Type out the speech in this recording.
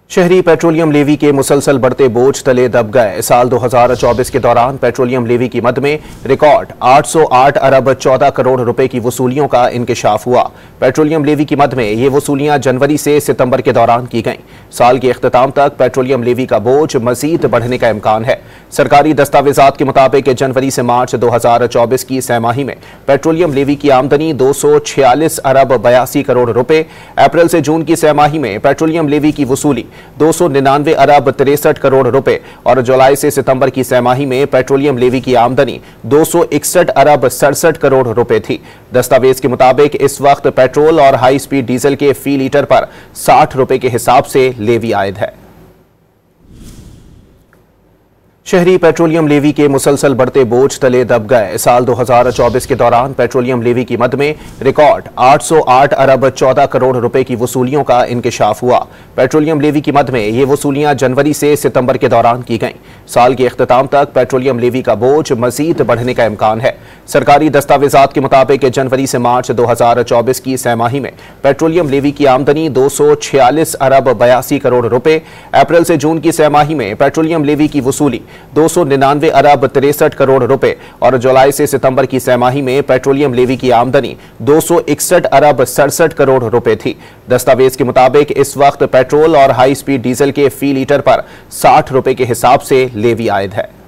शहरी petroleum levy के मुसलसल बढ़ते बोझ तले दब गए। साल 2024 के दौरान पेट्रोलियम लेवी की मद में रिकॉर्ड 808 अरब 14 करोड़ रुपए की वसूलियों का इंकशाफ हुआ। पेट्रोलियम लेवी की मद में ये वसूलियां जनवरी से सितंबर के दौरान की गईं। साल के इख्तिताम तक पेट्रोलियम लेवी का बोझ मजीद बढ़ने का इम्कान है। सरकारी दस्तावेजात के मुताबिक जनवरी से मार्च 2024 की सहमाही में पेट्रोलियम लेवी की आमदनी 246 अरब 82 करोड़ रुपए, अप्रैल से जून की सहमाही में पेट्रोलियम लेवी की वसूली 299 अरब 63 करोड़ रुपए और जुलाई से सितंबर की सहमाही में पेट्रोलियम लेवी की आमदनी 261 अरब 67 करोड़ रुपए थी। दस्तावेज के मुताबिक इस वक्त पेट्रोल और हाई स्पीड डीजल के फी लीटर पर 60 रुपए के हिसाब से लेवी आयद है। शहरी पेट्रोलियम लेवी के मुसलसल बढ़ते बोझ तले दब गए। साल 2024 के दौरान पेट्रोलियम लेवी की मद में रिकॉर्ड 808 अरब 14 करोड़ रुपए की वसूलियों का इंकशाफ हुआ। पेट्रोलियम लेवी की मद में ये वसूलियां जनवरी से सितंबर के दौरान की गईं। साल के इख्तिताम तक पेट्रोलियम लेवी का बोझ मजीद बढ़ने का इम्कान है। सरकारी दस्तावेजात के मुताबिक जनवरी से मार्च 2024 की सहमाही में पेट्रोलियम लेवी की आमदनी 246 अरब 82 करोड़ रुपए, अप्रैल से जून की सहमाही में पेट्रोलियम लेवी की वसूली 299 अरब 63 करोड़ रुपए और जुलाई से सितंबर की सहमाही में पेट्रोलियम लेवी की आमदनी 261 अरब 67 करोड़ रुपए थी। दस्तावेज के मुताबिक इस वक्त पेट्रोल और हाई स्पीड डीजल के फी लीटर पर 60 रुपए के हिसाब से लेवी आयद है।